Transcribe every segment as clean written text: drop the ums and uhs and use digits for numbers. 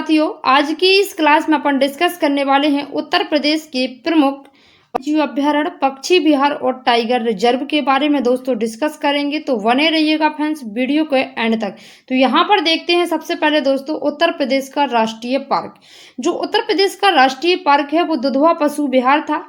साथियों, आज की इस क्लास में अपन डिस्कस करने वाले हैं उत्तर प्रदेश के प्रमुख जीव अभ्यारण्य, पक्षी विहार और टाइगर रिजर्व के बारे में दोस्तों डिस्कस करेंगे। तो बने रहिएगा फ्रेंड्स वीडियो के एंड तक। तो यहाँ पर देखते हैं सबसे पहले दोस्तों उत्तर प्रदेश का राष्ट्रीय पार्क। जो उत्तर प्रदेश का राष्ट्रीय पार्क है वो दुधवा पशु विहार था,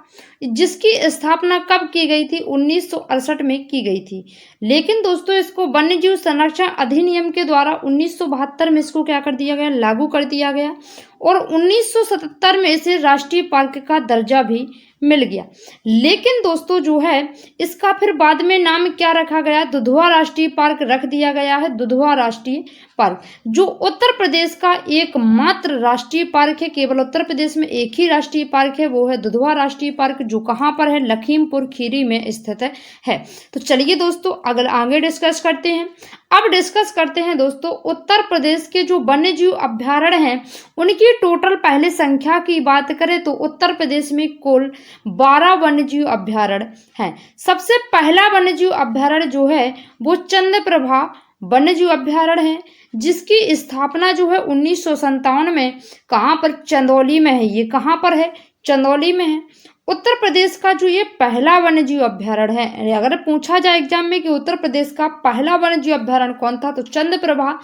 जिसकी स्थापना कब की गई थी? 1968 में की गई थी। लेकिन दोस्तों इसको वन्य जीव संरक्षण अधिनियम के द्वारा 1972 में इसको क्या कर दिया गया? लागू कर दिया गया और 1977 में इसे राष्ट्रीय पार्क का दर्जा भी मिल गया। लेकिन दोस्तों जो है इसका फिर बाद में नाम क्या रखा गया? दुधवा राष्ट्रीय पार्क रख दिया गया है। दुधवा राष्ट्रीय पार्क जो उत्तर प्रदेश का एकमात्र राष्ट्रीय पार्क है, केवल उत्तर प्रदेश में एक ही राष्ट्रीय पार्क है, वो है दुधवा राष्ट्रीय पार्क, जो कहाँ पर है? लखीमपुर खीरी में स्थित है। तो चलिए दोस्तों अगर आगे डिस्कस करते हैं। अब डिस्कस करते हैं दोस्तों उत्तर प्रदेश के जो वन्य जीव अभ्यारण्य हैं उनकी टोटल पहले संख्या की बात करें तो उत्तर प्रदेश में कुल 12 वन्य जीव अभ्यारण्य हैं। सबसे पहला वन्य जीव अभ्यारण्य जो है वो चंद्रप्रभा वन्य जीव अभ्यारण्य है, जिसकी स्थापना जो है 1957 में कहाँ पर? चंदौली में है। ये कहाँ पर है? चंदौली में है। उत्तर प्रदेश का जो ये पहला वन्य जीव अभ्यारण्य है, अगर पूछा जाए एग्जाम में कि उत्तर प्रदेश का पहला वन्य जीव अभ्यारण्य कौन था, तो चंद्रप्रभा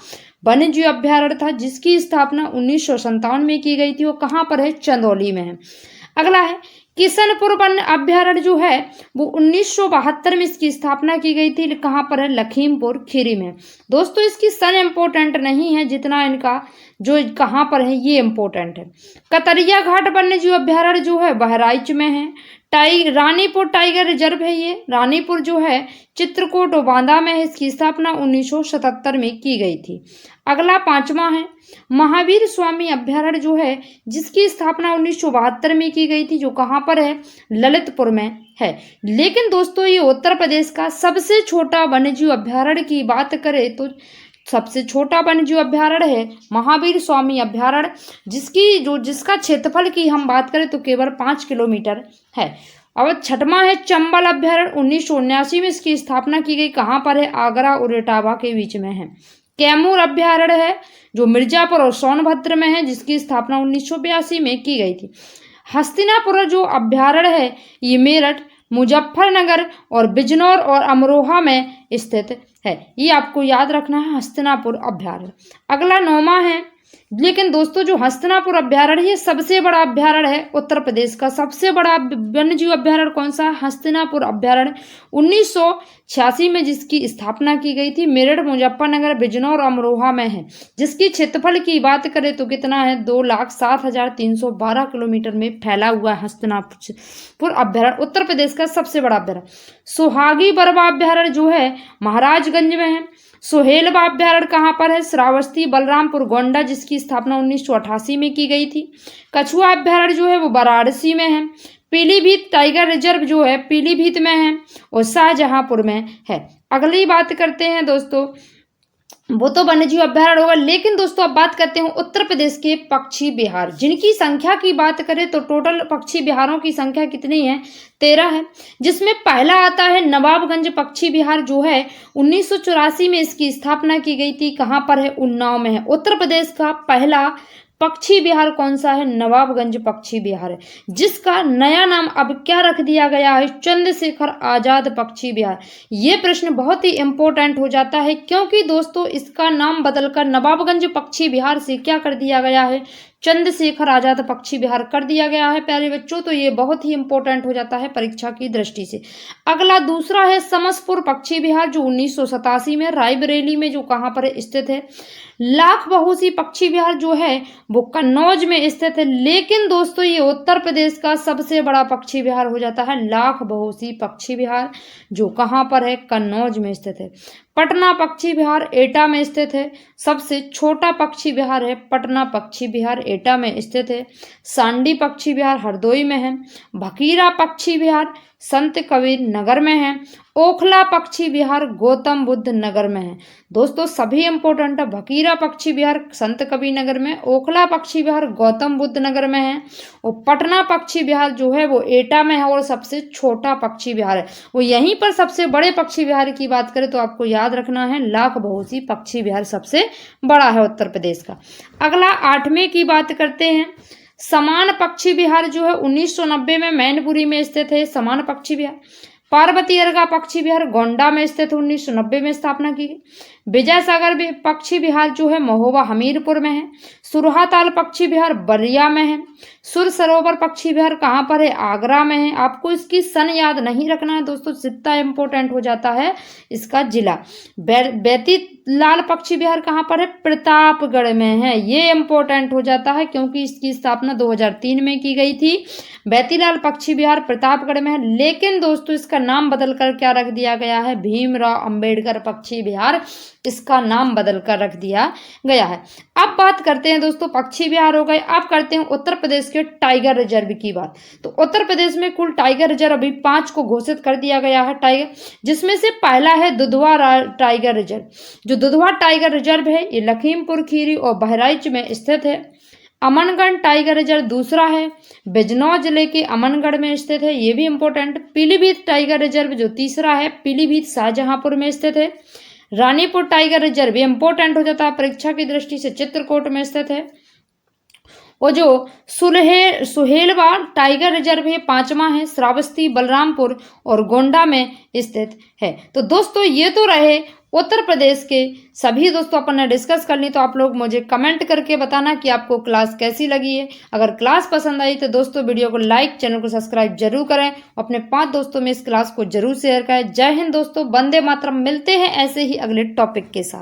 वन्य जीव अभ्यारण्य था, जिसकी स्थापना 1957 में की गई थी। वो कहाँ पर है? चंदौली में है। अगला है किशनपुर वन्य अभ्यारण्य जो है वो 1972 में इसकी स्थापना की गई थी। कहाँ पर है? लखीमपुर खीरी में। दोस्तों इसकी सन इम्पोर्टेंट नहीं है जितना इनका जो कहाँ पर है ये इम्पोर्टेंट है। कतरिया घाट वन्य जीव अभ्यारण्य जो है बहराइच में है। रानीपुर टाइगर रिजर्व है, ये रानीपुर जो है चित्रकूट और बांदा में है। इसकी स्थापना 1977 में की गई थी। अगला पांचवा है महावीर स्वामी अभ्यारण्य जो है, जिसकी स्थापना 1972 में की गई थी, जो कहाँ पर है? ललितपुर में है। लेकिन दोस्तों ये उत्तर प्रदेश का सबसे छोटा वन्यजीव अभ्यारण्य की बात करें तो सबसे छोटा वन्यजीव अभ्यारण्य है महावीर स्वामी अभ्यारण्य, जिसका क्षेत्रफल की हम बात करें तो केवल 5 किलोमीटर है। अब छठवां है चंबल अभ्यारण्य, 1979 में इसकी स्थापना की गई। कहाँ पर है? आगरा और इटावा के बीच में है। कैमूर अभ्यारण्य है जो मिर्जापुर और सोनभद्र में है, जिसकी स्थापना 1982 में की गई थी। हस्तिनापुर जो अभ्यारण्य है ये मेरठ, मुजफ्फरनगर और बिजनौर और अमरोहा में स्थित है। ये आपको याद रखना है, हस्तिनापुर अभ्यारण्य। अगला 9वां है, लेकिन दोस्तों जो हस्तिनापुर अभ्यारण्य ये सबसे बड़ा अभ्यारण्य है उत्तर प्रदेश का। सबसे बड़ा वन्यजीव अभ्यारण्य कौन सा है? हस्तिनापुर अभ्यारण्य, 1986 में जिसकी स्थापना की गई थी। मेरठ, मुजफ्फरनगर, बिजनौर, अमरोहा में है। जिसकी क्षेत्रफल की बात करें तो कितना है? 2,07,312 किलोमीटर में फैला हुआ है हस्तिनापुर अभ्यारण्य, उत्तर प्रदेश का सबसे बड़ा अभ्यारण्य। सुहागी बरवा अभ्यारण्य जो है महाराजगंज में है। सोहेलवा अभ्यारण्य कहाँ पर है? श्रावस्ती, बलरामपुर, गोंडा, जिसकी स्थापना 1988 में की गई थी। कछुआ अभ्यारण्य जो है वो वाराणसी में है। पीलीभीत टाइगर रिजर्व जो है पीलीभीत में है और शाहजहांपुर में है। अगली बात करते हैं दोस्तों, वो तो वन्यजीव अभ्यारण्य होगा, लेकिन दोस्तों अब बात करते हैं उत्तर प्रदेश के पक्षी विहार, जिनकी संख्या की बात करें तो टोटल पक्षी विहारों की संख्या कितनी है? 13 है। जिसमें पहला आता है नवाबगंज पक्षी विहार जो है 1984 में इसकी स्थापना की गई थी। कहाँ पर है? उन्नाव में है। उत्तर प्रदेश का पहला पक्षी विहार कौन सा है? नवाबगंज पक्षी विहार है, जिसका नया नाम अब क्या रख दिया गया है? चंद्रशेखर आजाद पक्षी विहार। ये प्रश्न बहुत ही इंपॉर्टेंट हो जाता है, क्योंकि दोस्तों इसका नाम बदलकर नवाबगंज पक्षी विहार से क्या कर दिया गया है? चंद्रशेखर आजाद पक्षी विहार कर दिया गया है प्यारे बच्चों। तो ये बहुत ही इंपॉर्टेंट हो जाता है परीक्षा की दृष्टि से। अगला दूसरा है समसपुर पक्षी विहार, जो 1987 में रायबरेली में जो कहाँ पर स्थित है। लाख बहोसी पक्षी विहार जो है वो कन्नौज में स्थित है। लेकिन दोस्तों ये उत्तर प्रदेश का सबसे बड़ा पक्षी विहार हो जाता है लाख बहोसी पक्षी विहार, जो कहाँ पर है? कन्नौज में स्थित है। पटना पक्षी विहार एटा में स्थित है। सबसे छोटा पक्षी विहार है पटना पक्षी विहार, एटा में स्थित है। सांडी पक्षी विहार हरदोई में है। भकीरा पक्षी विहार संत कबीर नगर में है। ओखला पक्षी विहार गौतम बुद्ध नगर में है। दोस्तों सभी इंपॉर्टेंट है। भकीरा पक्षी विहार संत कबीर नगर में, ओखला पक्षी विहार गौतम बुद्ध नगर में है, और पटना पक्षी विहार जो है वो एटा में है, और सबसे छोटा पक्षी विहार है वो यहीं पर। सबसे बड़े पक्षी विहार की बात करें तो आपको याद रखना है लाख बहुसी पक्षी विहार सबसे बड़ा है उत्तर प्रदेश का। अगला 8वें की बात करते हैं। समान पक्षी विहार जो है 1990 में मैनपुरी में स्थित है समान पक्षी विहार। पार्वती अर्गा पक्षी विहार गोंडा में स्थित 1990 में स्थापना की गई। विजय सागर पक्षी विहार जो है महोबा हमीरपुर में है। सुरहाताल पक्षी विहार बलिया में है। सुर सरोवर पक्षी विहार कहाँ पर है? आगरा में है। आपको इसकी सन याद नहीं रखना है दोस्तों, जितना इंपॉर्टेंट हो जाता है इसका जिला। बैतीलाल पक्षी विहार कहाँ पर है? प्रतापगढ़ में है। ये इंपॉर्टेंट हो जाता है क्योंकि इसकी स्थापना 2003 में की गई थी। बैतीलाल पक्षी विहार प्रतापगढ़ में है, लेकिन दोस्तों इसका नाम बदल कर क्या रख दिया गया है? भीमराव अंबेडकर पक्षी विहार इसका नाम बदल कर रख दिया गया है। अब बात करते हैं दोस्तों, पक्षी विहार हो गए। अब करते हैं उत्तर प्रदेश के टाइगर रिजर्व की बात। तो उत्तर प्रदेश में कुल टाइगर रिजर्व अभी 5 को घोषित कर दिया गया है टाइगर, जिसमें से पहला है दुधवा टाइगर रिजर्व। जो दुधवा टाइगर रिजर्व है ये लखीमपुर खीरी और बहराइच में स्थित है। अमनगढ़ टाइगर रिजर्व दूसरा है, बिजनौर जिले के अमनगढ़ में स्थित है, ये भी इंपॉर्टेंट। पीलीभीत टाइगर रिजर्व जो तीसरा है, पीलीभीत शाहजहांपुर में स्थित है। रानीपुर टाइगर रिजर्व भी इंपॉर्टेंट हो जाता है परीक्षा की दृष्टि से, चित्रकूट में स्थित है। और जो सुहेलवा टाइगर रिजर्व है 5वां है, श्रावस्ती बलरामपुर और गोंडा में स्थित है। तो दोस्तों ये तो रहे उत्तर प्रदेश के सभी। दोस्तों अपन ने डिस्कस कर ली, तो आप लोग मुझे कमेंट करके बताना कि आपको क्लास कैसी लगी है। अगर क्लास पसंद आई तो दोस्तों वीडियो को लाइक, चैनल को सब्सक्राइब जरूर करें, अपने 5 दोस्तों में इस क्लास को जरूर शेयर करें। जय हिंद दोस्तों, वंदे मातरम। मिलते हैं ऐसे ही अगले टॉपिक के साथ।